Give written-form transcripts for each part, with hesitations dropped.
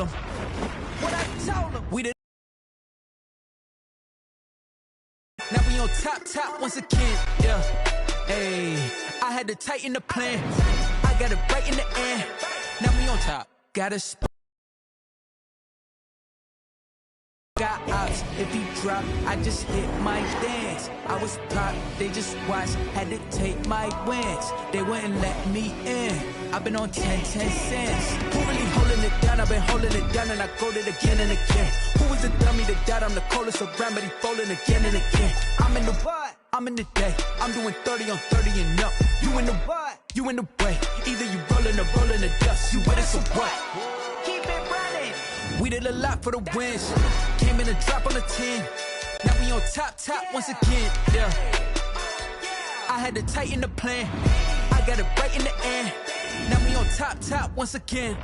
them. What I told them. We did. Now we on top once again. Yeah. Hey, I had to tighten the plan. I got it right in the end. Now we on top. Gotta got ops, if he drop, I just hit my dance. I was pop, they just watched, had to take my wins. They wouldn't let me in. I've been on 10 cents. Who really holding it down? I've been holding it down and I go it again and again. Who was the dummy that died? I'm the coldest around, but he falling again and again. I'm in the what? I'm in the day. I'm doing 30 on 30 and up. You in the what? You in the way. Either you rolling or rolling the dust. You with us or what? Keep it running. We did a lot for the wins. Came in a drop on the 10. Now we on top once again. Yeah. I had to tighten the plan. I got it right in the end. Now we on top once again.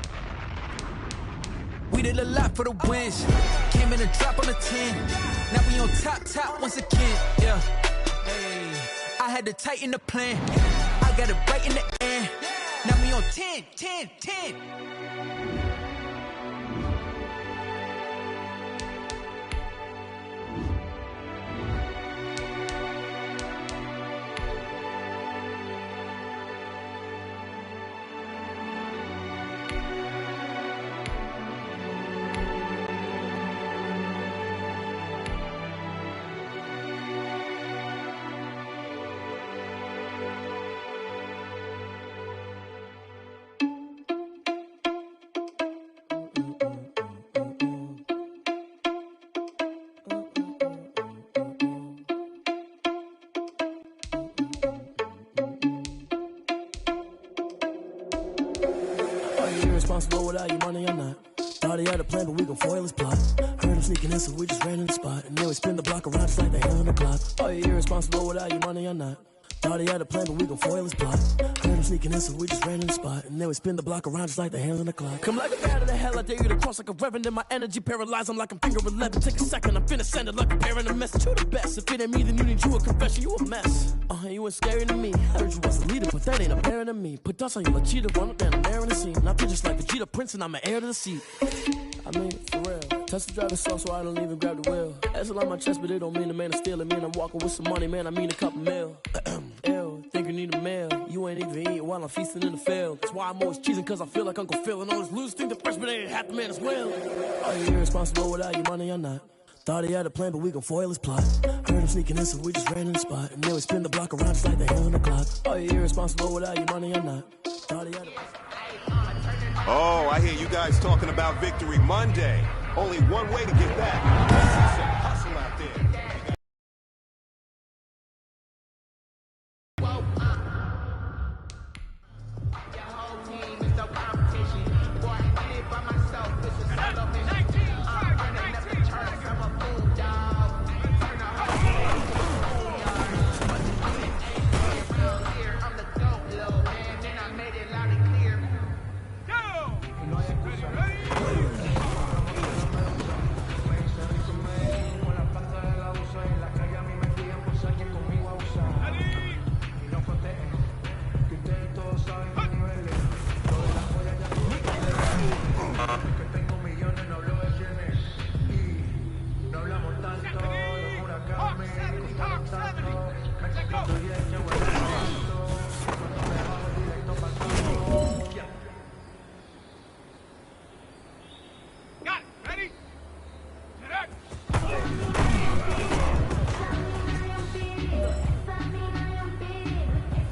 We did a lot for the wins. Came in a drop on the 10. Now we on top once again. Yeah. Hey. I had to tighten the plan. I got it right in the end. Now we on 10. Responsible without you money or not. Thought he had a plan, but we gon' foil his plot. Heard him sneaking in, so we just ran in the spot. And then we spin the block around just like the hand on the clock. Are you irresponsible without you money or not? Thought he had a plan, but we gon' foil his plot. Heard him sneaking in, so we just ran in the spot. And then we spin the block around just like the hands on the clock. Come like a bat of the hell, I dare you to cross like a reverend. In my energy paralyzed, I'm like I'm finger 11. Take a second, I'm finna send it like a parent a message. You the best, if it ain't me, then you need you a confession. You a mess. You ain't scary to me. Heard you was a leader, but that ain't apparent to me. Put dust on you like cheetah, run up down the air in the scene. Now feel just like Vegeta Prince, and I'm an heir to the seat. I mean, for real. Touch the driver's sauce, so I don't even grab the wheel. That's on my chest, but it don't mean the man is stealing. Man, I'm walking with some money, man, I mean a couple mil. Ew, think you need a meal. You ain't even eating while I'm feasting in the field. That's why I'm always cheesing, cause I feel like Uncle Phil. And all those losers think the freshman ain't half the man as well. Are you irresponsible without your money or not? Thought he had a plan, but we gon' foil his plot. Heard him sneaking in, so we just ran in the spot. And then we spin the block around just like the hands on the clock. Are you irresponsible without your money or not? Thought he had a... Oh, I hear you guys talking about Victory Monday. Only one way to get that. Hustle out there.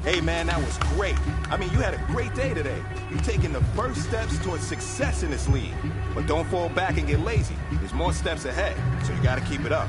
Hey man, that was great. I mean, you had a great day today. You're taking the first steps towards success in this league. But don't fall back and get lazy. There's more steps ahead, so you gotta keep it up.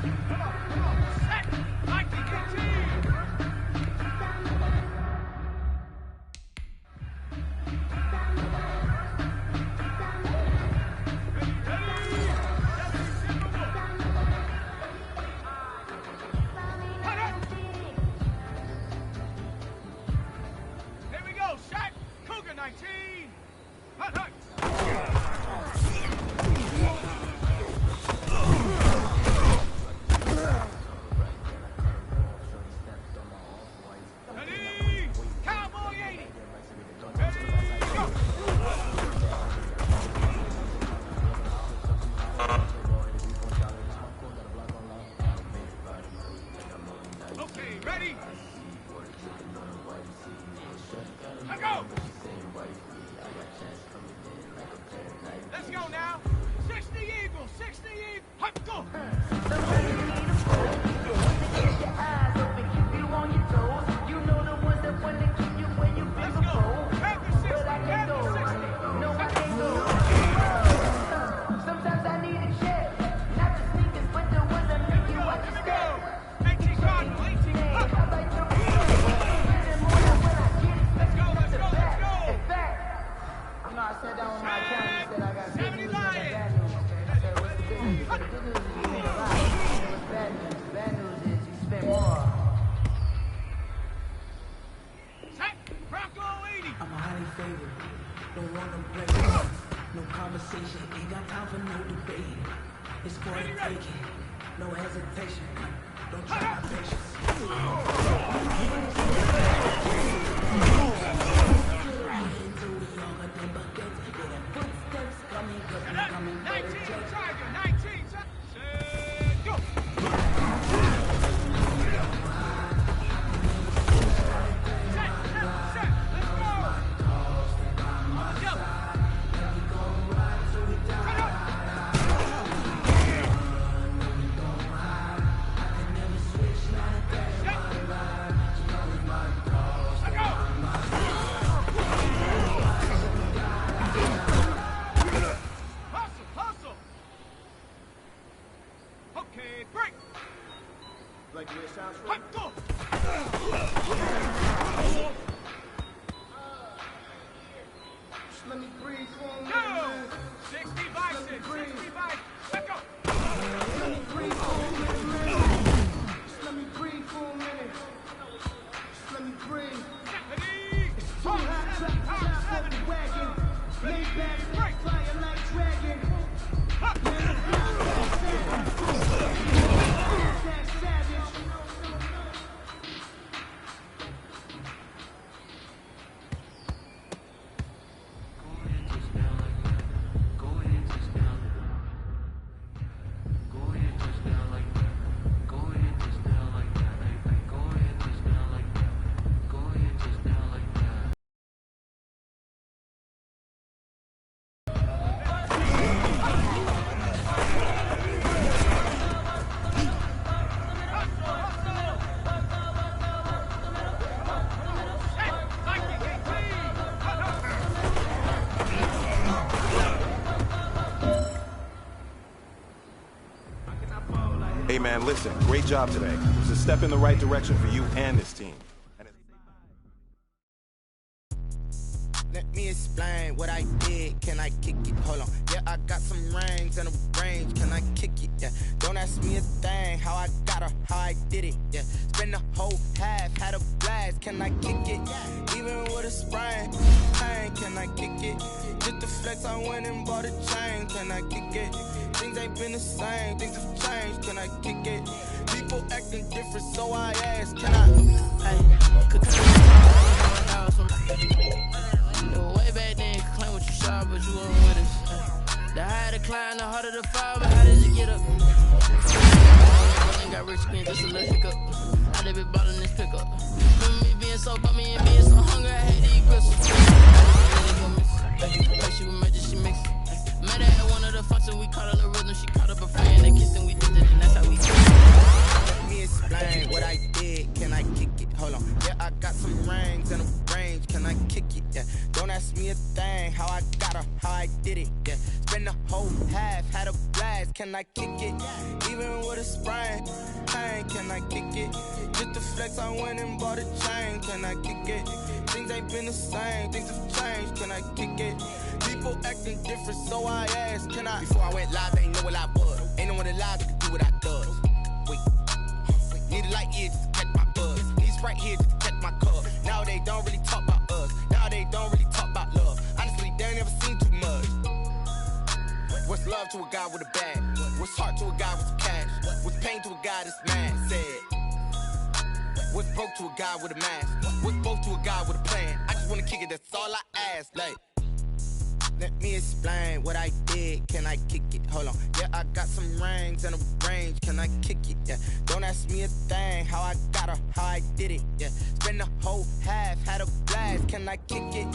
time for no debate. It's for the taking. No hesitation. Don't try my patience. Hey man, listen, great job today. It was a step in the right direction for you and this team. Let me explain what I did. Can I kick it? Hold on. Yeah, I got some rings and a range. Can I kick it? Yeah. Don't ask me a thing. How I got her, how I did it. Yeah. Spend the whole half, had a blast. Can I kick it? Even with a sprain. Pain, can I kick it? Just the flex, I went and bought a chain. Can I kick it? Things ain't been the same. Things have changed. Can I kick it? People acting different, so I ask. Can I? Way back then, you could claim what you saw, but you weren't with us. The higher the climb, the harder the fall, but how did you get up? I got rich again, just a little hiccup. I did be bottling this pickup. Remember me being so bummy and being so hungry, I had to eat gristles. Like she was magic, she mixed it. Met her at one of the functions, we caught her the rhythm, she caught up a friend, they kissed and we did it, and that's how we did it. Let me explain what I did. Can I kick it? Hold on. Yeah, I got some rings and a range. Can I kick it? Yeah. Don't ask me a thing. How I got her, how I did it. Yeah. Spend the whole half, had a blast. Can I kick it? Even with a sprain. Pain, can I kick it? Just the flex, I went and bought a chain. Can I kick it? Things ain't been the same. Things have changed. Can I kick it? People acting different, so I asked. Can I? Before I went live, they ain't know what I was. Ain't no one alive that could do what I does. Wait. Need a light here just to catch my buzz. Need Sprite here just to catch my cup. Now they don't really talk about us. Now they don't really talk about love. Honestly, they ain't never seen too much. What's love to a guy with a bag? What's heart to a guy with some cash? What's pain to a guy that's mad? Said. What's broke to a guy with a mask? What's both to a guy with a plan? I just wanna kick it, that's all I ask. Like, let me explain what I did. Can I kick it? Hold on. Yeah, I got some rings and a range. Can I kick it? Yeah. Don't ask me a thing. How I got her, how I did it. Yeah. Spend the whole half, had a blast. Can I kick it?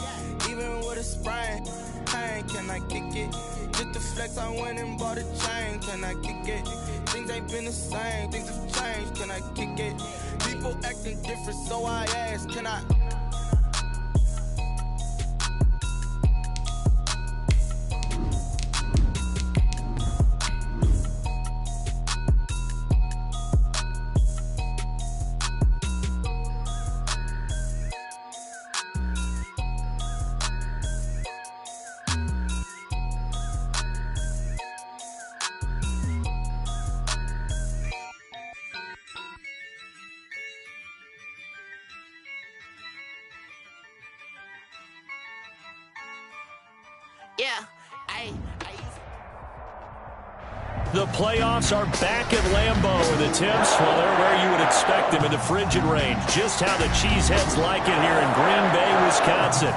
Even with a sprain. Pain, can I kick it? Just the flex, I went and bought a chain. Can I kick it? Things ain't been the same. Things have changed. Can I kick it? People acting different, so I ask. Can I? Yeah, I used The playoffs are back at Lambeau, and the temps, well, they're where you would expect them in the frigid range. Just how the Cheeseheads like it here in Green Bay, Wisconsin.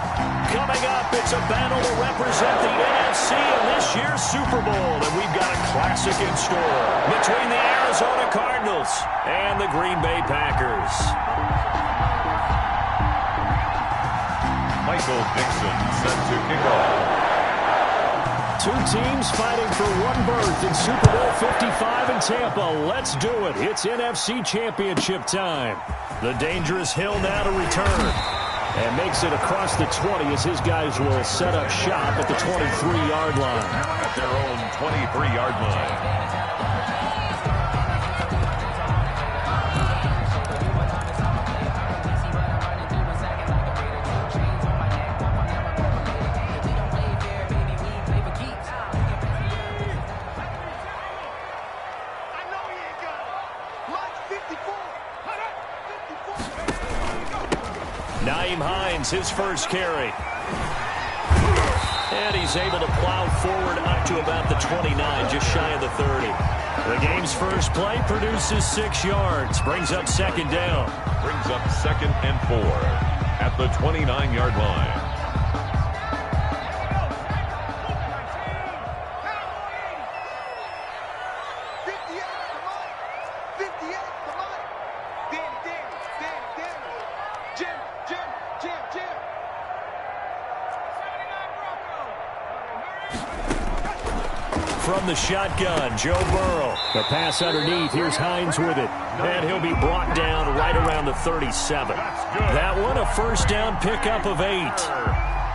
Coming up, it's a battle to represent the NFC in this year's Super Bowl, and we've got a classic in store between the Arizona Cardinals and the Green Bay Packers. Michael Dixon set to kick off. Two teams fighting for one berth in Super Bowl 55 in Tampa. Let's do it. It's NFC Championship time. The dangerous Hill now to return. And makes it across the 20 as his guys will set up shop at the 23-yard line. At their own 23-yard line. His first carry. And he's able to plow forward up to about the 29, just shy of the 30. The game's first play produces 6 yards. Brings up second down. Brings up 2nd and 4 at the 29-yard line. From the shotgun, Joe Burrow. The pass underneath. Here's Hines with it. And he'll be brought down right around the 37. That one, a first down pickup of 8.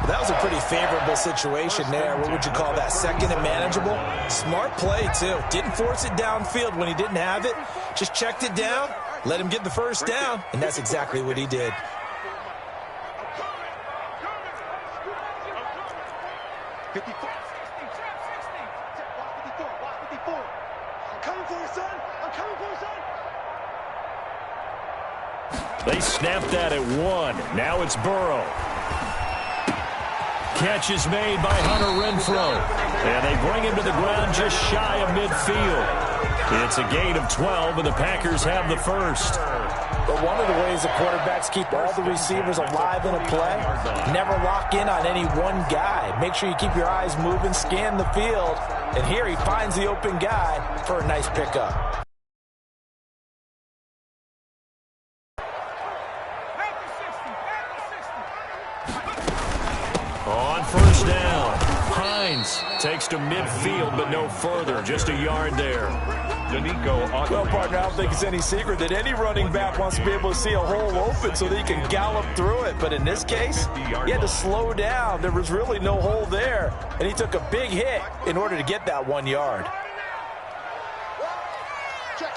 That was a pretty favorable situation there. What would you call that? Second and manageable? Smart play, too. Didn't force it downfield when he didn't have it. Just checked it down, let him get the first down, and that's exactly what he did. They snapped that at 1. Now it's Burrow. Catch is made by Hunter Renfrow. And they bring him to the ground just shy of midfield. It's a gain of 12, and the Packers have the first. But one of the ways the quarterbacks keep all the receivers alive in a play, never lock in on any one guy. Make sure you keep your eyes moving, scan the field. And here he finds the open guy for a nice pickup. First down. Hines takes to midfield, but no further. Just a yard there. Well, partner, I don't think it's any secret that any running back wants to be able to see a hole open so that he can gallop through it. But in this case, he had to slow down. There was really no hole there, and he took a big hit in order to get that 1 yard. Check.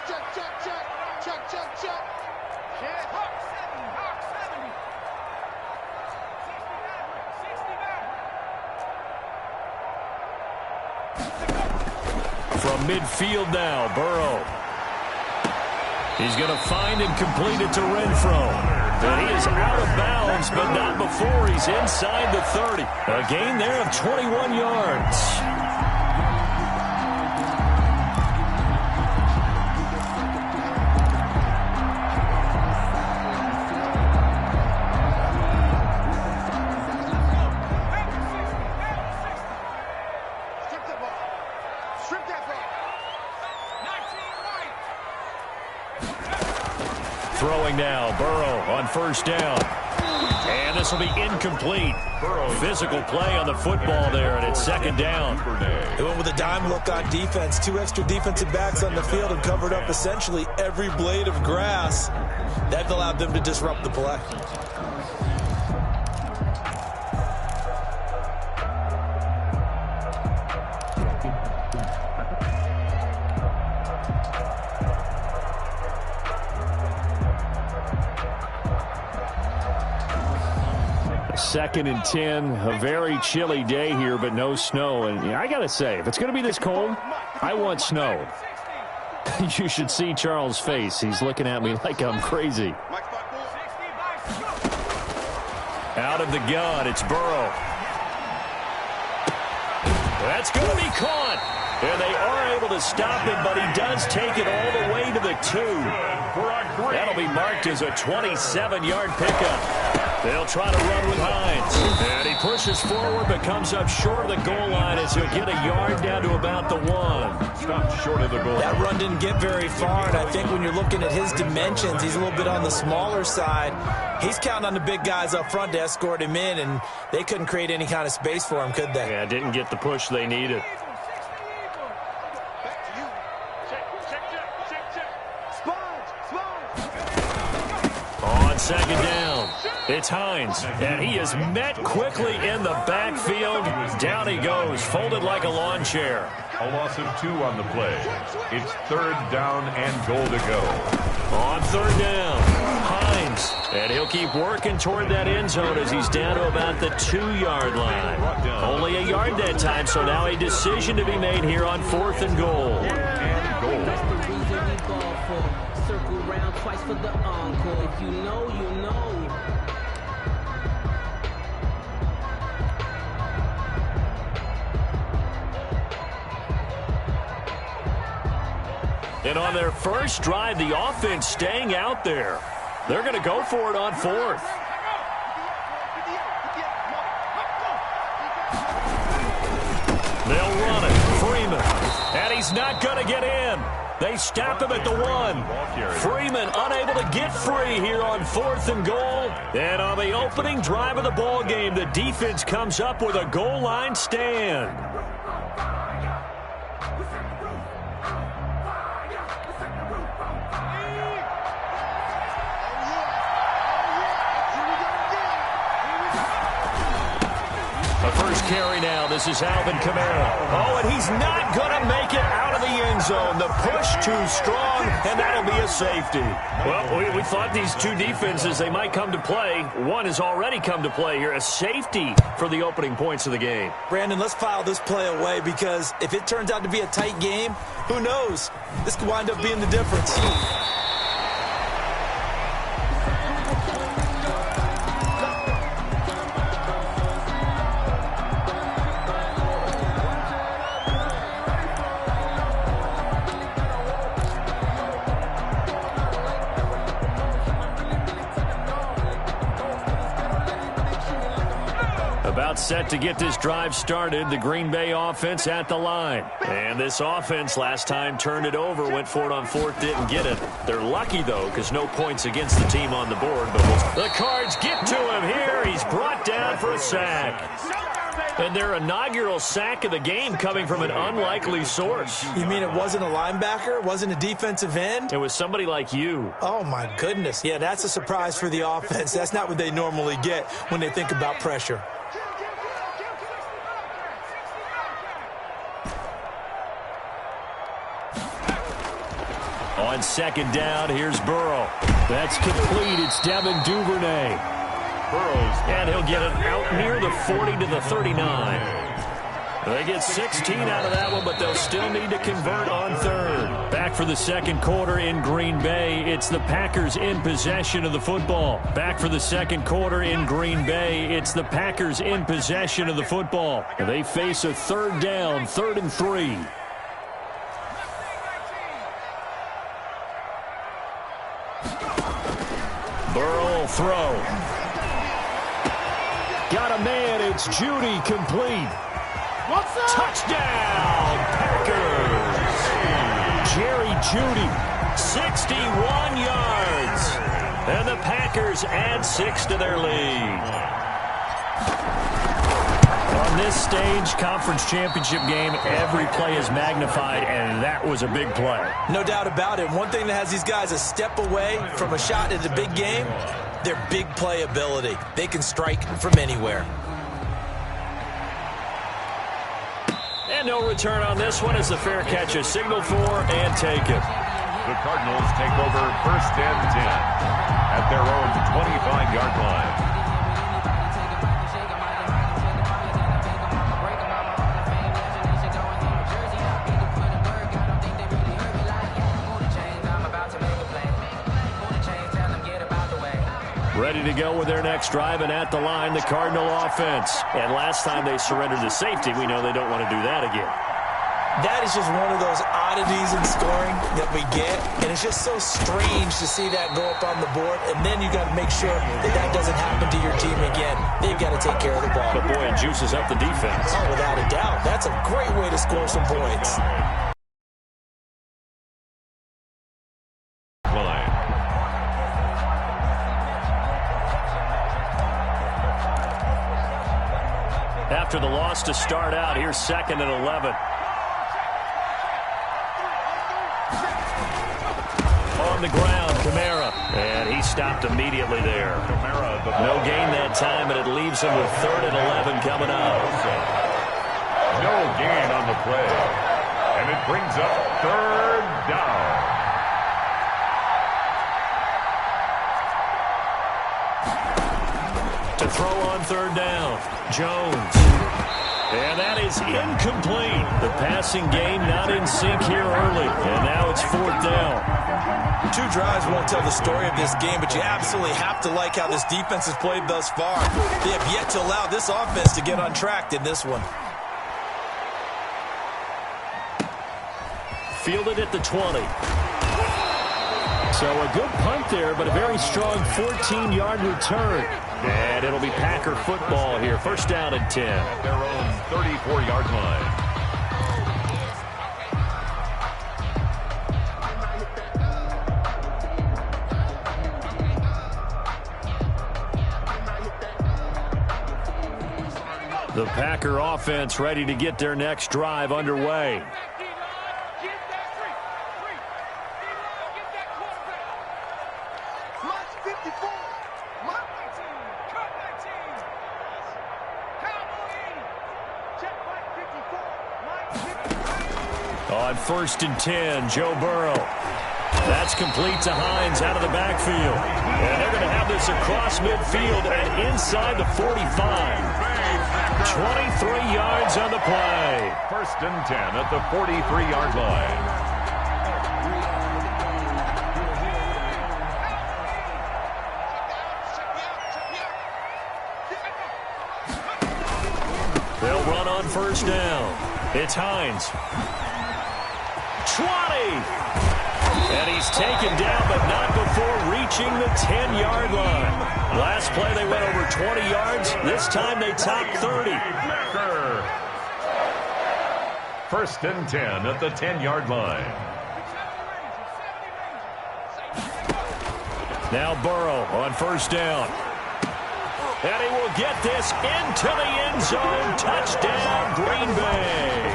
From midfield now, Burrow. He's going to find and complete it to Renfrow. And he is out of bounds, but not before he's inside the 30. A gain there of 21 yards. Throwing now, Burrow on first down. And this will be incomplete. Physical play on the football there, and it's second down. They went with a dime look on defense. 2 extra defensive backs on the field and covered up essentially every blade of grass. That allowed them to disrupt the play. Second and 10, a very chilly day here, but no snow. And I got to say, if it's going to be this cold, I want snow. You should see Charles' face. He's looking at me like I'm crazy. Out of the gun, it's Burrow. That's going to be caught. And they are able able to stop him, but he does take it all the way to the 2. That'll be marked as a 27-yard pickup. They'll try to run with Hines. And he pushes forward, but comes up short of the goal line as he'll get a yard down to about the 1. Stopped short of the goal. That run didn't get very far, and I think when you're looking at his dimensions, he's a little bit on the smaller side. He's counting on the big guys up front to escort him in, and they couldn't create any kind of space for him, could they? Yeah, didn't get the push they needed. On second down, it's Hines, and he is met quickly in the backfield. Down he goes, folded like a lawn chair. A loss of 2 on the play. It's 3rd down and goal to go. On 3rd down, Hines, and he'll keep working toward that end zone as he's down to about the 2-yard line. Only a yard that time, so now a decision to be made here on 4th and goal. And goal. Circle round twice for the encore. If you know, you know. And on their first drive, the offense staying out there. They're going to go for it on 4th. They'll run it. Freeman. And he's not going to get in. They stop him at the 1. Freeman unable to get free here on 4th and goal. And on the opening drive of the ball game, the defense comes up with a goal line stand. First carry now. This is Alvin Kamara. Oh, and he's not going to make it out of the end zone. The push too strong, and that'll be a safety. Well, we thought these two defenses, they might come to play. One has already come to play here. A safety for the opening points of the game. Brandon, let's file this play away because if it turns out to be a tight game, who knows? This could wind up being the difference. Set to get this drive started. The Green Bay offense at the line. And this offense last time turned it over, went for it on 4th, didn't get it. They're lucky, though, because no points against the team on the board. But the Cards get to him here. He's brought down for a sack. And their inaugural sack of the game coming from an unlikely source. You mean it wasn't a linebacker? It wasn't a defensive end? It was somebody like you. Oh, my goodness. Yeah, that's a surprise for the offense. That's not what they normally get when they think about pressure. On second down, here's Burrow. That's complete. It's Devin Duvernay. Burrow's and he'll get it out near the 40 to the 39. They get 16 out of that one, but they'll still need to convert on 3rd. Back for the second quarter in Green Bay. It's the Packers in possession of the football. Back for the second quarter in Green Bay. It's the Packers in possession of the football. They face a 3rd down, 3rd and 3. Burrow will throw. Got a man. It's Judy, complete. Touchdown, Packers. Jerry Judy, 61 yards. And the Packers add 6 to their lead. On this stage, conference championship game, every play is magnified, and that was a big play. No doubt about it. One thing that has these guys a step away from a shot at a big game, their big play ability. They can strike from anywhere. And no return on this one as the fair catch is signaled for and taken. The Cardinals take over 1st and 10 at their own 25-yard line. Ready to go with their next drive, and at the line, the Cardinal offense. And last time they surrendered to safety, we know they don't want to do that again. That is just one of those oddities in scoring that we get, and it's just so strange to see that go up on the board, and then you got to make sure that that doesn't happen to your team again. They've got to take care of the ball. But boy, it juices up the defense. Oh, without a doubt. That's a great way to score some points. After the loss to start out, here's 2nd and 11. On the ground, Kamara. And he stopped immediately there. No gain that time, and it leaves him with 3rd and 11 coming up. No gain on the play. And it brings up 3rd down. To throw on 3rd down, Jones. And that is incomplete. The passing game not in sync here early. And now it's 4th down. 2 drives won't tell the story of this game, but you absolutely have to like how this defense has played thus far. They have yet to allow this offense to get on track in this one. Fielded at the 20. So a good punt there, but a very strong 14-yard return. And it'll be Packer football here. 1st down and 10. At their own 34-yard line. The Packer offense ready to get their next drive underway. On 1st and 10, Joe Burrow. That's complete to Hines out of the backfield. And they're going to have this across midfield and inside the 45. 23 yards on the play. 1st and 10 at the 43-yard line. They'll run on 1st down. It's Hines. 20. And he's taken down, but not before reaching the 10-yard line. Last play, they went over 20 yards. This time, they topped 30. 1st and 10 at the 10-yard line. Now Burrow on 1st down. And he will get this into the end zone. Touchdown, Green Bay.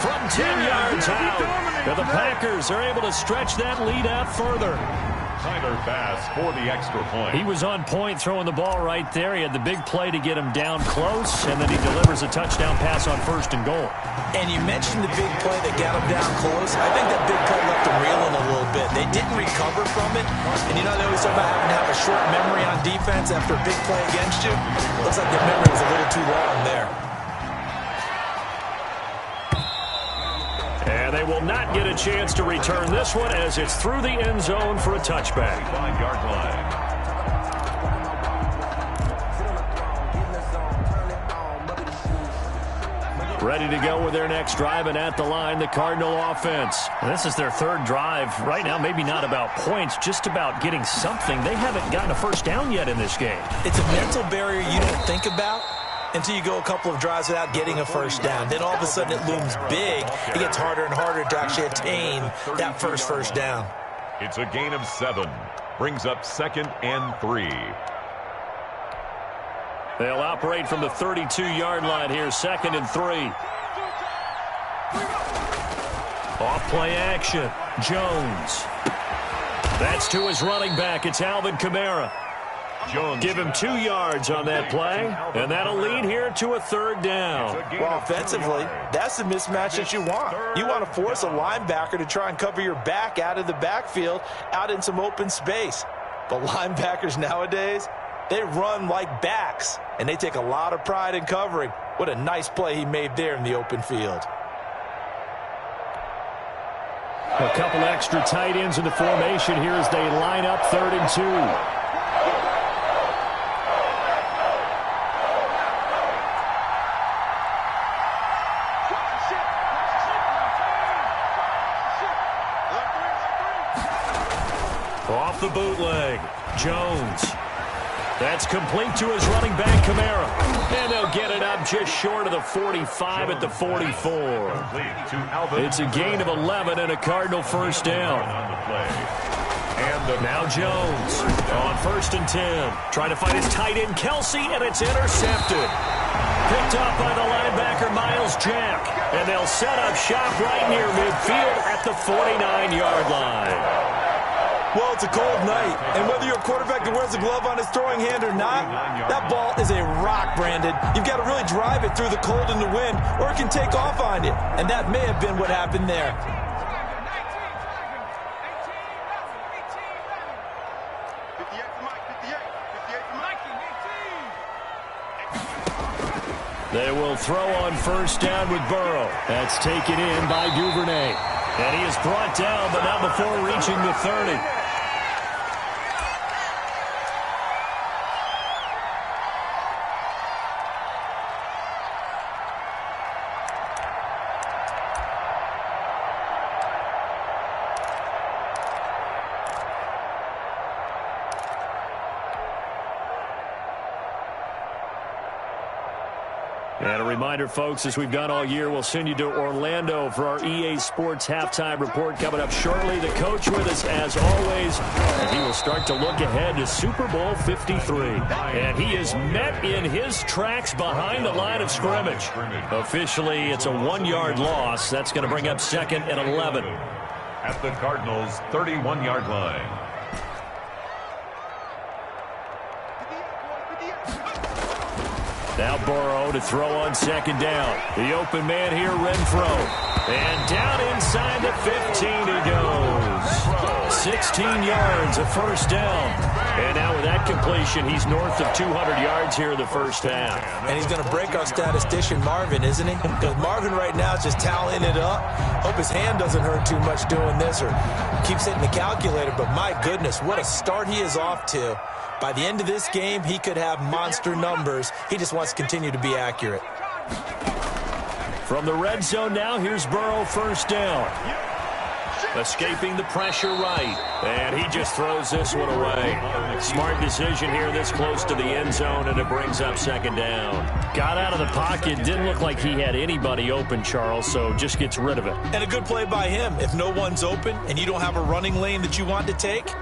From 10 yards out. And the Packers are able to stretch that lead out further. Tyler Bass for the extra point. He was on point throwing the ball right there. He had the big play to get him down close, and then he delivers a touchdown pass on 1st and goal. And you mentioned the big play that got him down close. I think that big play left him reeling a little bit. They didn't recover from it. And you know, they always talk about having to have a short memory on defense after a big play against you. Looks like their memory was a little too long there. And they will not get a chance to return this one as it's through the end zone for a touchback. 5-yard line. Ready to go with their next drive, and at the line, the Cardinal offense. And this is their 3rd drive. Right now, maybe not about points, just about getting something. They haven't gotten a 1st down yet in this game. It's a mental barrier you don't think about until you go a couple of drives without getting a 1st down. Then all of a sudden it looms big. It gets harder and harder to actually attain that first down. It's a gain of 7. Brings up 2nd and 3. They'll operate from the 32-yard line here, 2nd and 3. Off play action. Jones. That's to his running back. It's Alvin Kamara. Jones. Give him 2 yards on that play, and that'll lead here to a 3rd down. Well, offensively, that's the mismatch that you want. You want to force a linebacker to try and cover your back out of the backfield, out in some open space. But linebackers nowadays, they run like backs, and they take a lot of pride in covering. What a nice play he made there in the open field. A couple extra tight ends in the formation here as they line up 3rd and 2. Off the bootleg, Jones. That's complete to his running back, Kamara. And they'll get it up just short of the 45 at the 44. It's a gain of 11 and a Cardinal first down. Now Jones on 1st and 10. Trying to find his tight end, Kelsey, and it's intercepted. Picked up by the linebacker, Miles Jack. And they'll set up shop right near midfield at the 49-yard line. Well, it's a cold night, and whether you're a quarterback that wears a glove on his throwing hand or not, that ball is a rock, Brandon. You've got to really drive it through the cold and the wind, or it can take off on you, and that may have been what happened there. They will throw on 1st down with Burrow. That's taken in by Duvernay. And he is brought down, but not before reaching the 30. And a reminder, folks, as we've done all year, we'll send you to Orlando for our EA Sports halftime report coming up shortly. The coach with us, as always, and he will start to look ahead to Super Bowl 53. And he is met in his tracks behind the line of scrimmage. Officially, it's a 1-yard loss. That's going to bring up 2nd and 11. At the Cardinals' 31-yard line. Now Burrow to throw on 2nd down. The open man here, Renfro. And down inside the 15 he goes. 16 yards, a first down. And now with that completion, he's north of 200 yards here in the first half. And he's going to break our statistician Marvin, isn't he? Because Marvin right now is just tallying it up. Hope his hand doesn't hurt too much doing this or keeps hitting the calculator. But my goodness, what a start he is off to. By the end of this game, he could have monster numbers. He just wants to continue to be accurate. From the red zone now, here's Burrow, 1st down. Escaping the pressure right. And he just throws this one away. Smart decision here this close to the end zone, and it brings up 2nd down. Got out of the pocket. Didn't look like he had anybody open, Charles, so just gets rid of it. And a good play by him. If no one's open and you don't have a running lane that you want to take,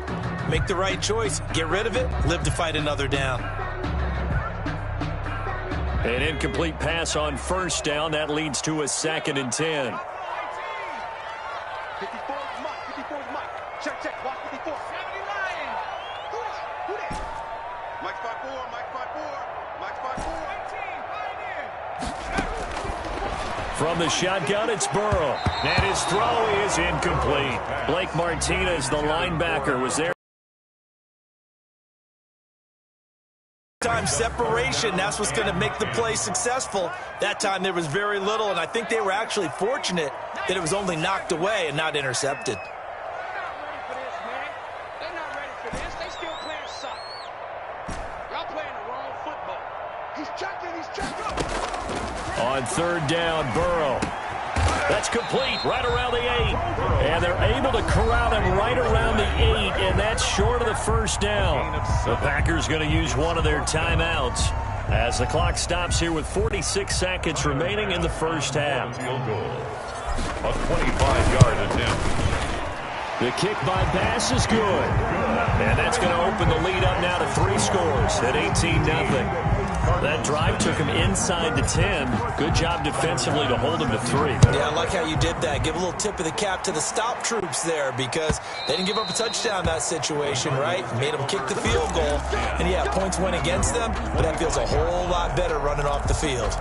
make the right choice. Get rid of it. Live to fight another down. An incomplete pass on 1st down. That leads to a 2nd and 10. 54 is Mike. 54 is Mike. Check. Watch 54. 70 Lion. Who that? Mike's 5'4. Mike's 5'4. Mike's 5'4. From the shotgun, it's Burrow. And his throw is incomplete. Blake Martinez, the linebacker, was there. Time separation, that's what's going to make the play successful. That time there was very little, and I think they were actually fortunate that it was only knocked away and not intercepted. They're not ready for this. They still playing soccer. Y'all playing the wrong football. He's checking. On 3rd down, Burrow. That's complete right around the 8. And they're able to corral him right around the 8, and that's short of the 1st down. The Packers going to use one of their timeouts as the clock stops here with 46 seconds remaining in the first half. A 25-yard attempt. The kick by Bass is good. And that's going to open the lead up now to 3 scores at 18-0. That drive took him inside the 10. Good job defensively to hold him to 3. Yeah, I like how you did that. Give a little tip of the cap to the stop troops there because they didn't give up a touchdown in that situation, right? Made them kick the field goal. And, yeah, points went against them, but that feels a whole lot better running off the field.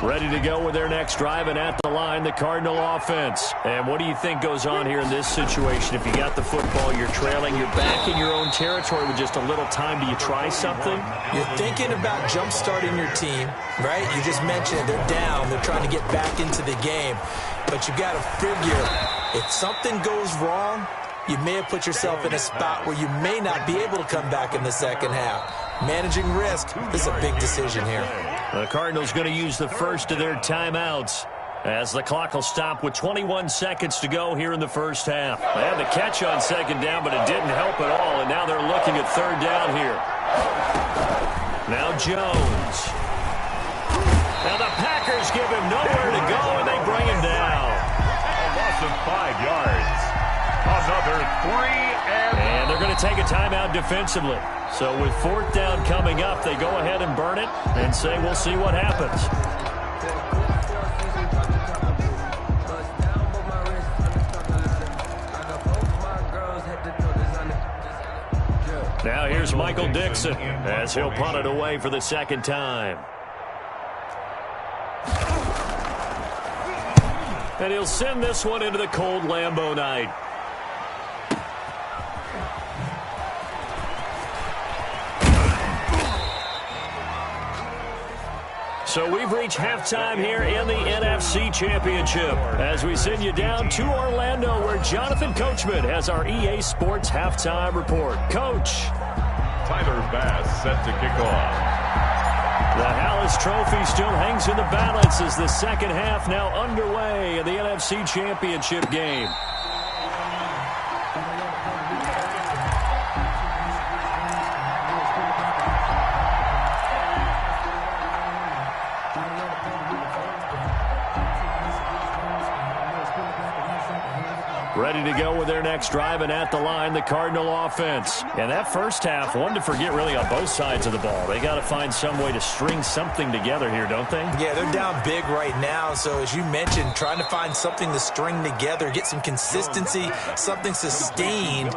Ready to go with their next drive, and at the line, the Cardinal offense. And what do you think goes on here in this situation? If you got the football, you're trailing, you're back in your own territory with just a little time. Do you try something? You're thinking about jump-starting your team, right? You just mentioned they're down. They're trying to get back into the game. But you got to figure if something goes wrong, you may have put yourself in a spot where you may not be able to come back in the second half. Managing risk, this is a big decision here. The Cardinals going to use the first of their timeouts as the clock will stop with 21 seconds to go here in the first half. They had the catch on second down, but it didn't help at all, and now they're looking at third down here. Now Jones. Now the Packers give him nowhere to go, and they bring him down. A loss of 5 yards. Another 3 and they're going to take a timeout defensively. So with fourth down coming up, they go ahead and burn it and say we'll see what happens. Now here's Michael Dixon as he'll punt it away for the second time. And he'll send this one into the cold Lambeau night. So we've reached halftime here in the NFC Championship as we send you down to Orlando where Jonathan Coachman has our EA Sports halftime report. Coach. Tyler Bass set to kick off. The Hallis Trophy still hangs in the balance as the second half now underway in the NFC Championship game. Ready to go with their next drive, and at the line, the Cardinal offense. And that first half, one to forget really on both sides of the ball. They got to find some way to string something together here, don't they? Yeah, they're down big right now. So as you mentioned, trying to find something to string together, get some consistency, something sustained,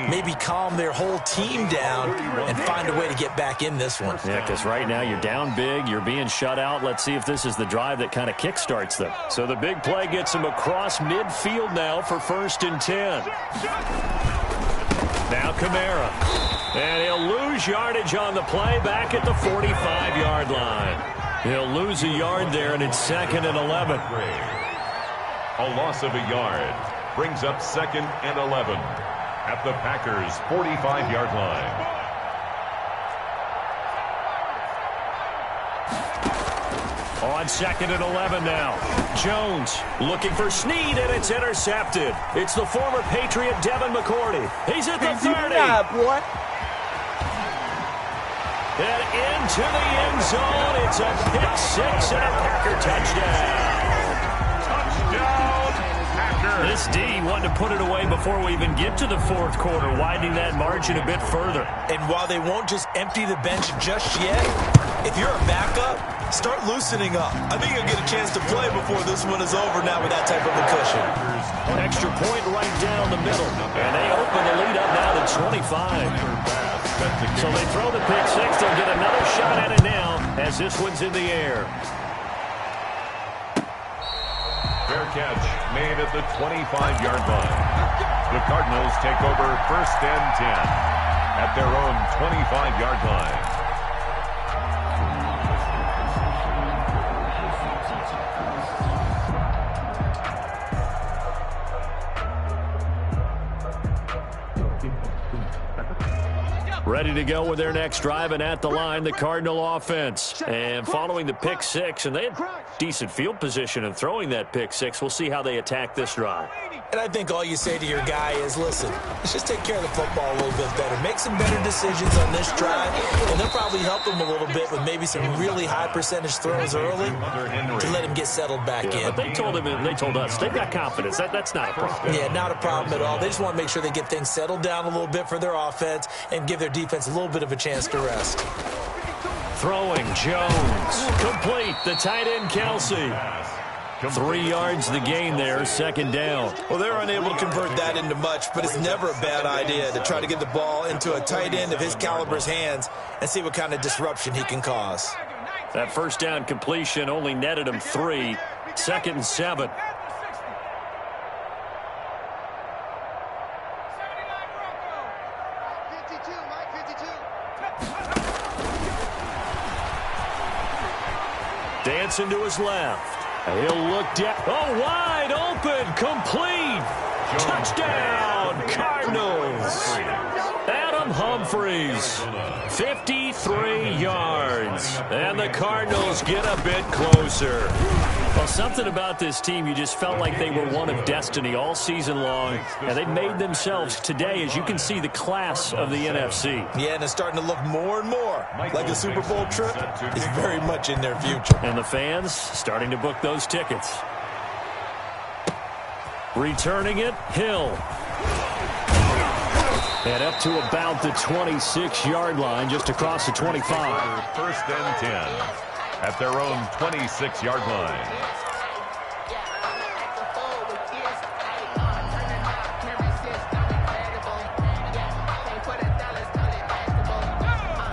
maybe calm their whole team down and find a way to get back in this one. Yeah, because right now you're down big, you're being shut out. Let's see if this is the drive that kind of kickstarts them. So the big play gets them across midfield now for first and 10. Now Kamara. And he'll lose yardage on the play back at the 45-yard line. He'll lose a yard there, and it's 2nd and 11. A loss of a yard brings up 2nd and 11 at the Packers' 45-yard line. On 2nd and 11 now. Jones looking for Snead, and it's intercepted. It's the former Patriot Devin McCourty. He's at the 30. And into the end zone. It's a pick six and a Packer touchdown. Touchdown, Packers. This D wanted to put it away before we even get to the fourth quarter, widening that margin a bit further. And while they won't just empty the bench just yet, if you're a backup, start loosening up. I think you'll get a chance to play before this one is over now with that type of a cushion. Extra point right down the middle. And they open the lead up now to 25. So they throw the pick six. They'll get another shot at it now as this one's in the air. Fair catch made at the 25-yard line. The Cardinals take over 1st and 10 at their own 25-yard line. Ready to go with their next drive, and at the line, the Cardinal offense. And following the pick six, and they had decent field position in throwing that pick six. We'll see how they attack this drive. And I think all you say to your guy is, listen, let's just take care of the football a little bit better. Make some better decisions on this drive, and they'll probably help him a little bit with maybe some really high percentage throws early to let him get settled back in. But they told us, they've got confidence. That's not a problem. Yeah, not a problem at all. They just want to make sure they get things settled down a little bit for their offense and give their defense a little bit of a chance to rest. Throwing, Jones. Complete. The tight end, Kelsey. 3 yards the gain there, 2nd down. Well, they're unable to convert that into much, but it's never a bad idea to try to get the ball into a tight end of his caliber's hands and see what kind of disruption he can cause. That first down completion only netted him 3. 2nd and 7. Dancing to his left. He'll look down. Oh, wide open. Complete. Touchdown, Cardinals. Adam Humphries, 53 yards. And the Cardinals get a bit closer. Well, something about this team, you just felt like they were one of destiny all season long. And they made themselves today, as you can see, the class of the NFC. Yeah, and it's starting to look more and more like a Super Bowl trip is very much in their future. And the fans starting to book those tickets. Returning it, Hill. And up to about the 26-yard line, just across the 25. First and 10 at their own 26-yard line.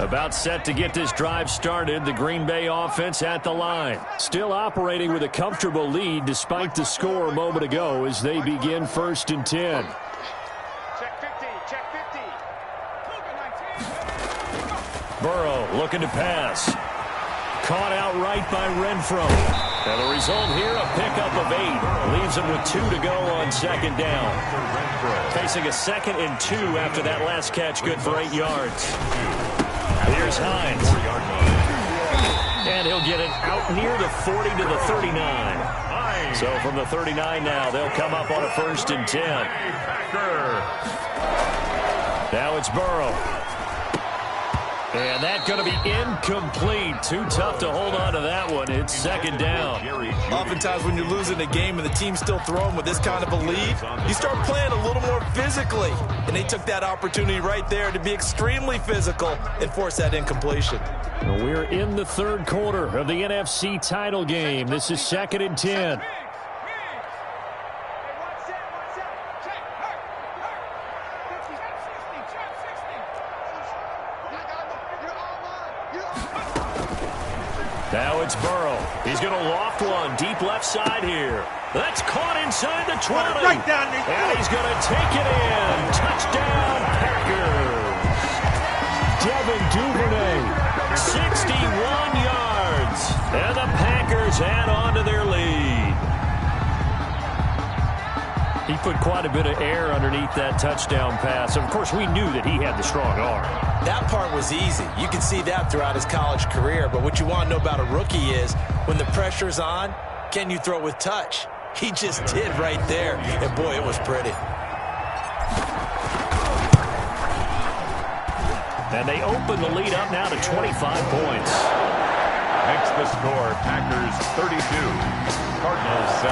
About set to get this drive started, the Green Bay offense at the line. Still operating with a comfortable lead despite the score a moment ago as they begin 1st and 10. Check 50, check 50. Burrow looking to pass. Caught out right by Renfro. And the result here, a pickup of 8. Leaves him with 2 to go on 2nd down. Facing a 2nd and 2 after that last catch, good for 8 yards. Here's Hines. And he'll get it out near the 40 to the 39. So from the 39 now, they'll come up on a 1st and 10. Now it's Burrow. And that's going to be incomplete. Too tough to hold on to that one. It's 2nd down. Oftentimes when you're losing a game and the team's still throwing with this kind of a lead, you start playing a little more physically. And they took that opportunity right there to be extremely physical and force that incompletion. We're in the 3rd quarter of the NFC title game. This is 2nd and 10. Now it's Burrow. He's going to loft one deep left side here. That's caught inside the 20. Right down the and he's going to take it in. Touchdown, Packers. Devin Duvernay, 61 yards. And the Packers add on to their lead. He put quite a bit of air underneath that touchdown pass. Of course, we knew that he had the strong arm. That part was easy. You can see that throughout his college career. But what you want to know about a rookie is when the pressure's on, can you throw with touch? He just did right there. And, boy, it was pretty. And they open the lead up now to 25 points. Makes the score Packers 32, Cardinals 7.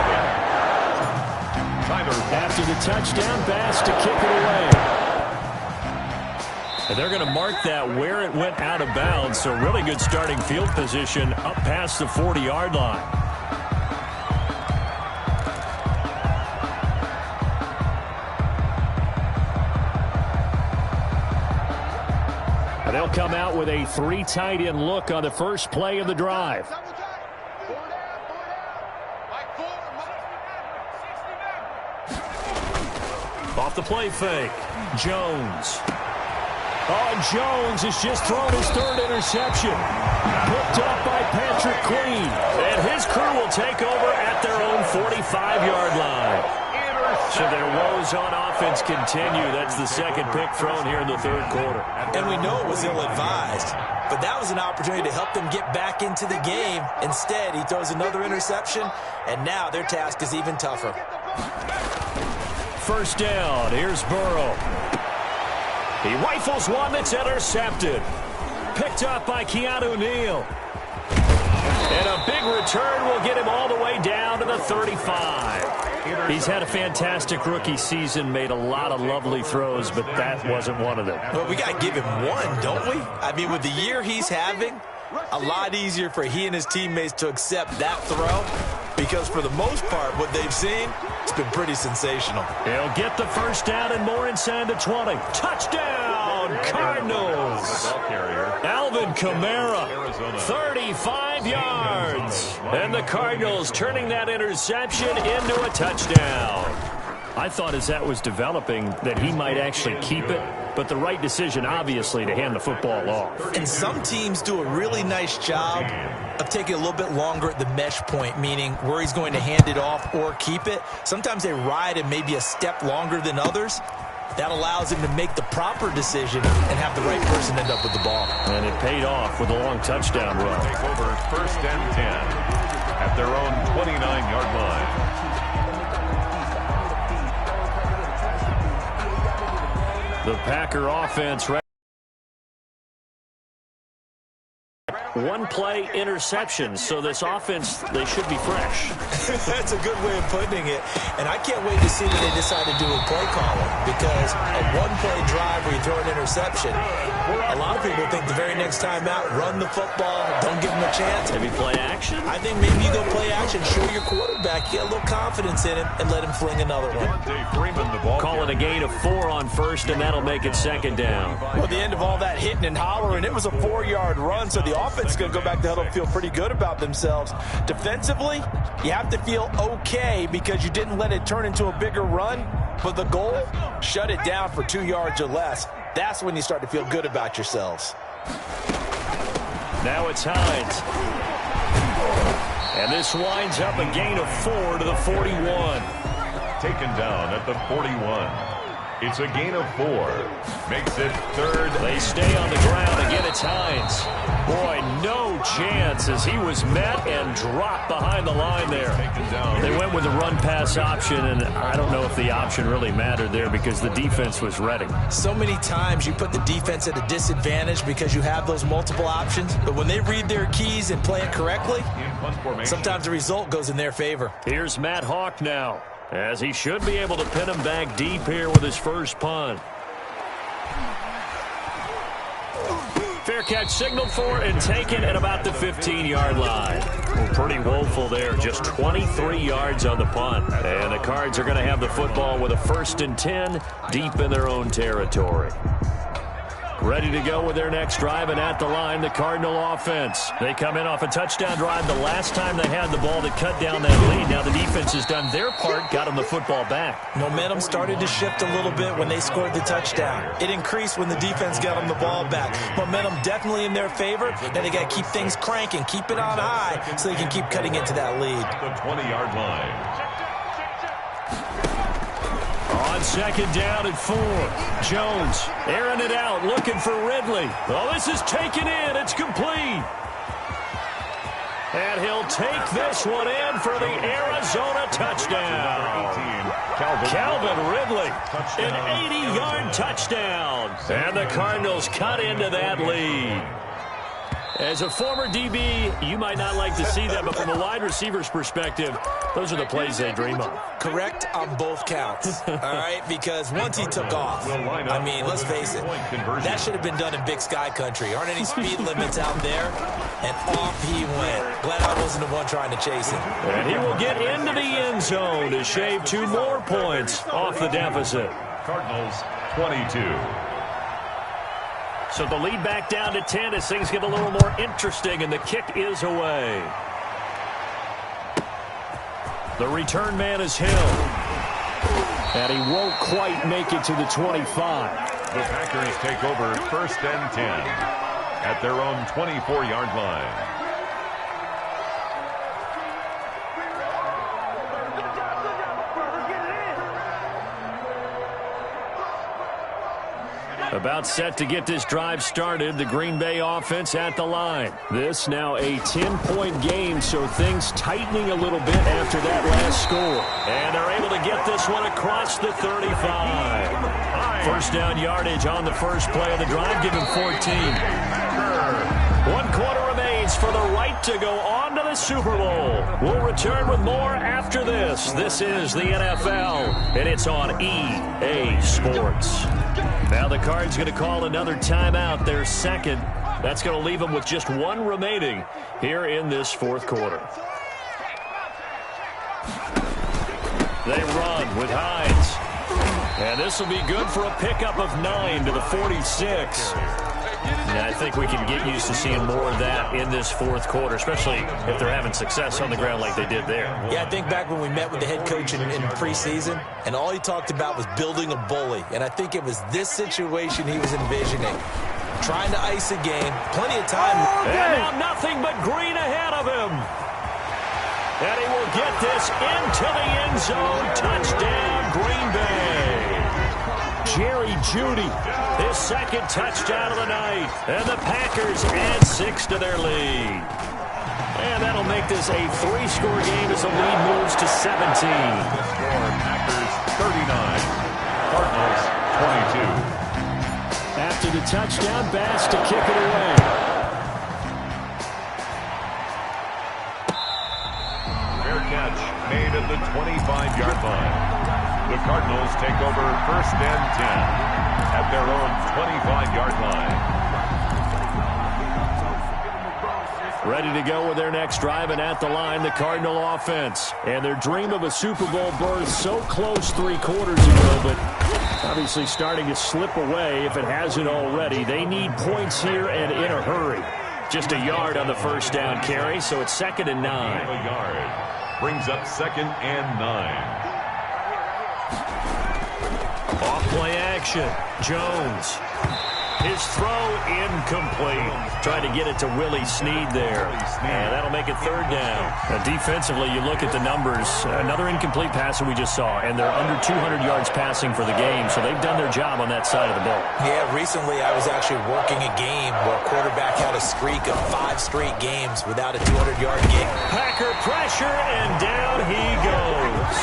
After the touchdown pass to kick it away. And they're going to mark that where it went out of bounds. So really good starting field position up past the 40-yard line. And they'll come out with a 3 tight end look on the first play of the drive. Off the play fake. Jones. Oh, and Jones has just thrown his 3rd interception. Picked up by Patrick Queen. And his crew will take over at their own 45-yard line. So their woes on offense continue. That's the 2nd pick thrown here in the 3rd quarter. And we know it was ill-advised, but that was an opportunity to help them get back into the game. Instead, he throws another interception, and now their task is even tougher. 1st down. Here's Burrow. He rifles one that's intercepted. Picked up by Keanu Neal. And a big return will get him all the way down to the 35. He's had a fantastic rookie season, made a lot of lovely throws, but that wasn't one of them. But we got to give him one, don't we? I mean, with the year he's having, a lot easier for he and his teammates to accept that throw. Because for the most part, what they've seen, it's been pretty sensational. He'll get the 1st down and more inside the 20. Touchdown, Cardinals. Alvin Kamara, 35 yards. And the Cardinals turning that interception into a touchdown. I thought as that was developing that he might actually keep it, but the right decision, obviously, to hand the football off. And some teams do a really nice job of taking a little bit longer at the mesh point, meaning where he's going to hand it off or keep it. Sometimes they ride it maybe a step longer than others. That allows him to make the proper decision and have the right person end up with the ball. And it paid off with a long touchdown run. Take over 1st and 10 at their own 29-yard line. The Packer offense. One-play interception, so this offense, they should be fresh. That's a good way of putting it. And I can't wait to see what they decide to do with play calling, because a one-play drive where you throw an interception, a lot of people think the very next time out, run the football, don't give them a chance. Maybe play action? I think maybe you go play action, show your quarterback, get a little confidence in him, and let him fling another one. Calling a gain of 4 on first, and that'll make it 2nd down. Well, at the end of all that hitting and hollering, it was a 4-yard run, so the offense is going to go back to the huddle and feel pretty good about themselves. Defensively, you have to feel okay because you didn't let it turn into a bigger run, but the goal, shut it down for 2 yards or less. That's when you start to feel good about yourselves. Now it's Hines. And this winds up a gain of 4 to the 41. Taken down at the 41. It's a gain of 4. Makes it 3rd. They stay on the ground. Again, it's Hines. Boy, no chance as he was met and dropped behind the line there. They went with the run-pass option, and I don't know if the option really mattered there because the defense was ready. So many times you put the defense at a disadvantage because you have those multiple options, but when they read their keys and play it correctly, sometimes the result goes in their favor. Here's Matt Hawk now, as he should be able to pin him back deep here with his first punt. Fair catch signaled for and taken at about the 15-yard line. Well, pretty woeful there, just 23 yards on the punt. And the Cards are going to have the football with a 1st and 10 deep in their own territory. Ready to go with their next drive, and at the line, the Cardinal offense. They come in off a touchdown drive the last time they had the ball to cut down that lead. Now the defense has done their part, got them the football back. Momentum started to shift a little bit when they scored the touchdown. It increased when the defense got them the ball back. Momentum definitely in their favor. Now they got to keep things cranking, keep it on high so they can keep cutting into that lead. The 20-yard line. On 2nd down at 4. Jones airing it out, looking for Ridley. Oh, this is taken in. It's complete. And he'll take this one in for the Arizona touchdown. Calvin Ridley, an 80-yard touchdown. And the Cardinals cut into that lead. As a former DB, you might not like to see that, but from a wide receiver's perspective, those are the plays they dream of. Correct on both counts, all right? Because once he took off, I mean, let's face it, that should have been done in Big Sky country. Aren't any speed limits out there? And off he went. Glad I wasn't the one trying to chase him. And he will get into the end zone to shave 2 more points off the deficit. Cardinals 22. So the lead back down to 10 as things get a little more interesting, and the kick is away. The return man is Hill. And he won't quite make it to the 25. The Packers take over 1st and 10 at their own 24-yard line. About set to get this drive started, the Green Bay offense at the line. This now a 10-point game, so things tightening a little bit after that last score. And they're able to get this one across the 35. First down yardage on the first play of the drive, give him 14. 1 quarter remains for the right to go on to the Super Bowl. We'll return with more after this. This is the NFL, and it's on EA Sports. Now the Cards going to call another timeout, their second. That's going to leave them with just 1 remaining here in this 4th quarter. They run with Hines. And this will be good for a pickup of 9 to the 46. And I think we can get used to seeing more of that in this fourth quarter, especially if they're having success on the ground like they did there. Yeah, I think back when we met with the head coach in preseason, and all he talked about was building a bully. And I think it was this situation he was envisioning. Trying to ice a game. Plenty of time. And now nothing but green ahead of him. And he will get this into the end zone. Touchdown, Green Bay. Jerry Jeudy, his second touchdown of the night. And the Packers add 6 to their lead. And that'll make this a 3-score game as the lead moves to 17. The score, Packers 39, Cardinals 22. After the touchdown, Bass to kick it away. Fair catch made at the 25-yard line. The Cardinals take over 1st and 10 at their own 25-yard line. Ready to go with their next drive, and at the line, the Cardinal offense. And their dream of a Super Bowl berth so close 3 quarters ago, but obviously starting to slip away if it hasn't already. They need points here and in a hurry. Just a yard on the first down carry, so it's 2nd and 9. A yard brings up 2nd and 9. Off-play action. Jones. His throw incomplete. Trying to get it to Willie Snead there. And that'll make it 3rd down. Now, defensively, you look at the numbers. Another incomplete passer we just saw, and they're under 200 yards passing for the game, so they've done their job on that side of the ball. Yeah, recently I was actually working a game where a quarterback had a streak of 5 straight games without a 200-yard game. Packer pressure, and down he goes.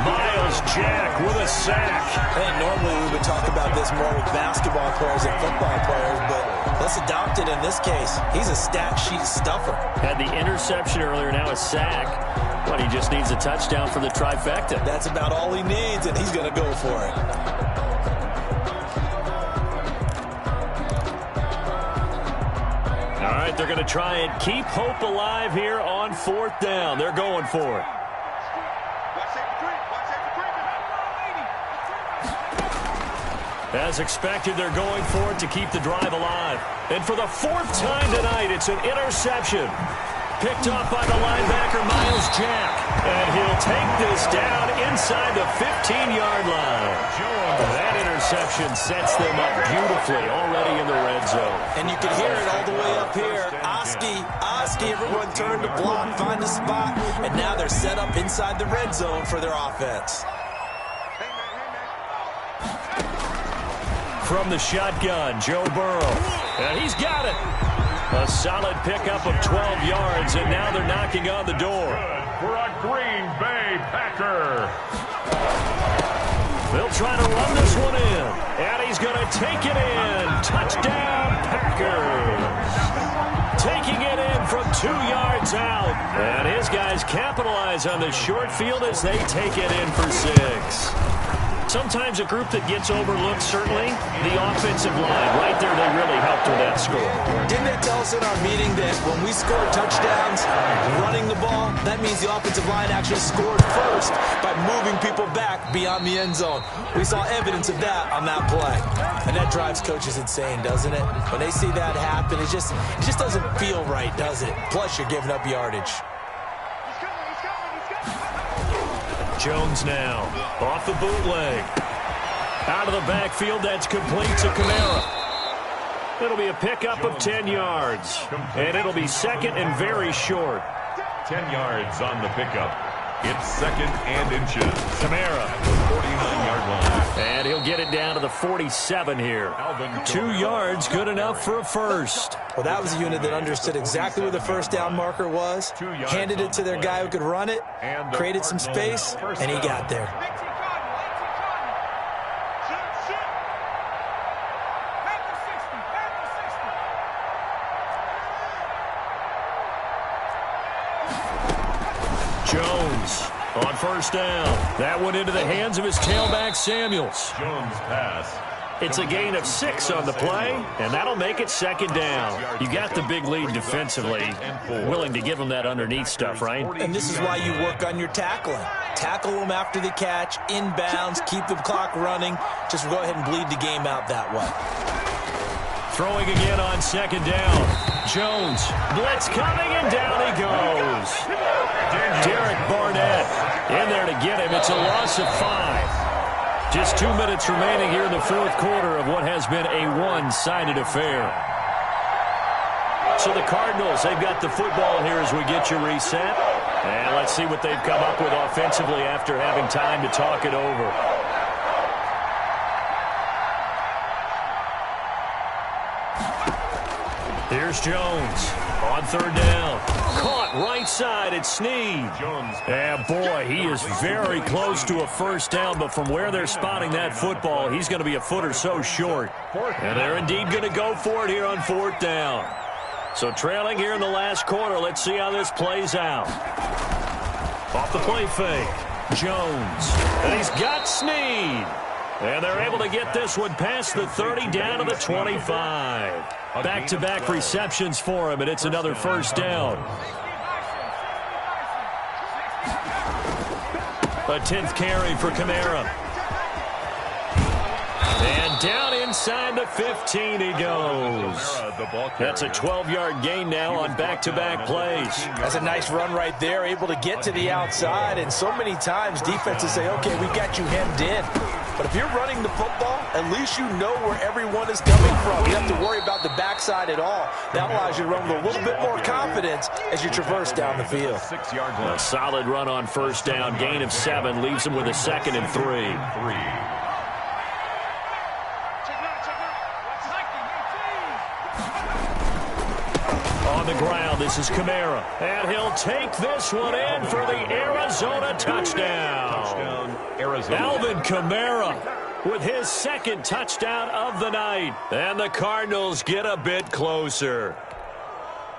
Myles Jack with a sack. Hey, normally we would talk about this more with basketball players and football players, but let's adopt it in this case. He's a stat sheet stuffer. Had the interception earlier, now a sack. But he just needs a touchdown for the trifecta. That's about all he needs, and he's going to go for it. All right, they're going to try and keep hope alive here on 4th down. They're going for it. As expected, they're going for it to keep the drive alive. And for the 4th time tonight, it's an interception. Picked off by the linebacker, Myles Jack. And he'll take this down inside the 15-yard line. That interception sets them up beautifully already in the red zone. And you can hear it all the way up here. Oski, everyone turned to block, find a spot. And now they're set up inside the red zone for their offense. From the shotgun, Joe Burrow. And he's got it. A solid pickup of 12 yards, and now they're knocking on the door. Good for a Green Bay Packer. They'll try to run this one in. And he's going to take it in. Touchdown, Packers. Taking it in from 2 yards out. And his guys capitalize on the short field as they take it in for 6. Sometimes a group that gets overlooked, certainly, the offensive line. Right there, they really helped with that score. Didn't they tell us in our meeting that when we score touchdowns running the ball, that means the offensive line actually scored first by moving people back beyond the end zone? We saw evidence of that on that play. And that drives coaches insane, doesn't it? When they see that happen, it just doesn't feel right, does it? Plus, you're giving up yardage. Jones now off the bootleg. Out of the backfield, that's complete to Kamara. It'll be a pickup of 10 yards. And it'll be 2nd and very short. 10 yards on the pickup. It's 2nd and inches. Kamara. 49-yard line. And he'll get it down to the 47 here. 2 yards, good enough for a first. Well, that was a unit that understood exactly where the first down marker was, handed it to their guy who could run it, created some space, and he got there. Jones on first down. That went into the hands of his tailback, Samuels. Jones pass. It's a gain of 6 on the play, and that'll make it 2nd down. You got the big lead defensively, willing to give them that underneath stuff, right? And this is why you work on your tackling. Tackle them after the catch, inbounds, keep the clock running. Just go ahead and bleed the game out that way. Throwing again on second down. Jones. Blitz coming, and down he goes. Derek Barnett in there to get him. It's a loss of 5. Just 2 minutes remaining here in the fourth quarter of what has been a one-sided affair. So the Cardinals, they've got the football here as we get you reset. And let's see what they've come up with offensively after having time to talk it over. Here's Jones on third down. Caught right side at Snead. And boy, he is very close to a first down, but from where they're spotting that football, he's going to be a foot or so short. And they're indeed going to go for it here on fourth down. So trailing here in the last quarter, let's see how this plays out. Off the play fake, Jones. And he's got Snead. And they're able to get this one past the 30 down to the 25. Back-to-back receptions for him, and it's another first down. A 10th carry for Kamara. And down inside the 15 he goes. That's a 12-yard gain now on back-to-back plays. That's a nice run right there, able to get to the outside. And so many times defenses say, okay, we've got you hemmed in. But if you're running the football, at least you know where everyone is coming from. You don't have to worry about the backside at all. That allows you to run with a little bit more confidence as you traverse down the field. A solid run on first down. Gain of 7 leaves him with a 2nd and 3. On the ground, this is Kamara. And he'll take this one in for the Arizona touchdown. Alvin Kamara with his 2nd touchdown of the night. And the Cardinals get a bit closer.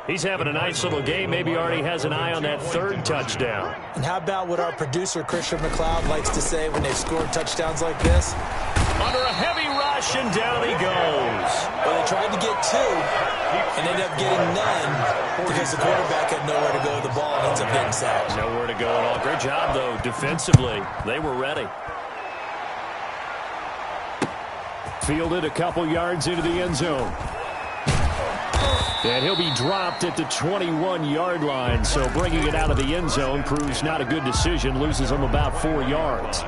He's having a nice little game. Maybe already has an eye on that 3rd touchdown. And how about what our producer, Christian McLeod, likes to say when they've scored touchdowns like this? Under a heavy rush, and down he goes. Well, they tried to get 2 and ended up getting none because the quarterback had nowhere to go with the ball and ends up getting sacked. Nowhere to go at all. Great job, though, defensively. They were ready. Fielded a couple yards into the end zone. And he'll be dropped at the 21-yard line, so bringing it out of the end zone proves not a good decision. Loses him about 4 yards.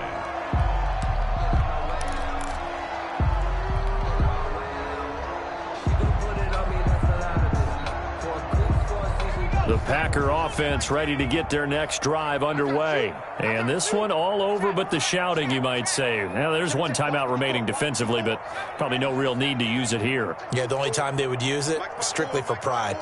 The Packer offense ready to get their next drive underway. And this one all over but the shouting, you might say. Now, there's one timeout remaining defensively, but probably no real need to use it here. Yeah, the only time they would use it, strictly for pride.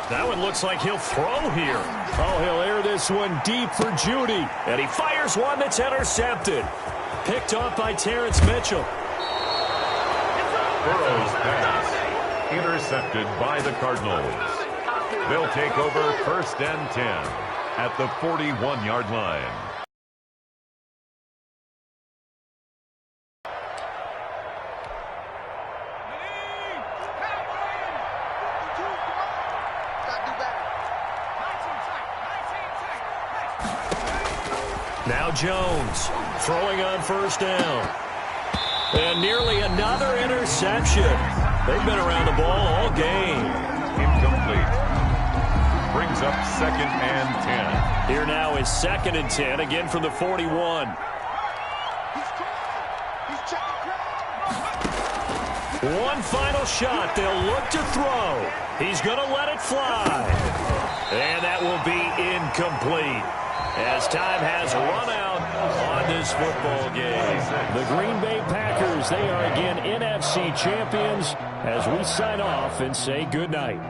That one looks like he'll throw here. Oh, he'll air this one deep for Judy. And he fires one that's intercepted. Picked off by Terrence Mitchell. Burrow's pass intercepted by the Cardinals. They'll take over 1st and 10 at the 41-yard line. Now Jones throwing on first down. And nearly another interception. They've been around the ball all game. Incomplete. Brings up 2nd and 10. Here now is 2nd and 10, again from the 41. One final shot. They'll look to throw. He's going to let it fly. And that will be incomplete, as time has run out on this football game. The Green Bay Packers, they are again NFC champions, as we sign off and say goodnight.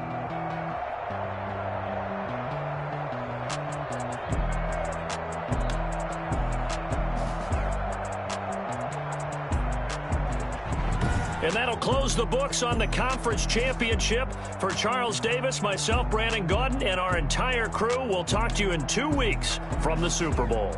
And that'll close the books on the conference championship. For Charles Davis, myself, Brandon Gaudin, and our entire crew, we'll talk to you in 2 weeks from the Super Bowl.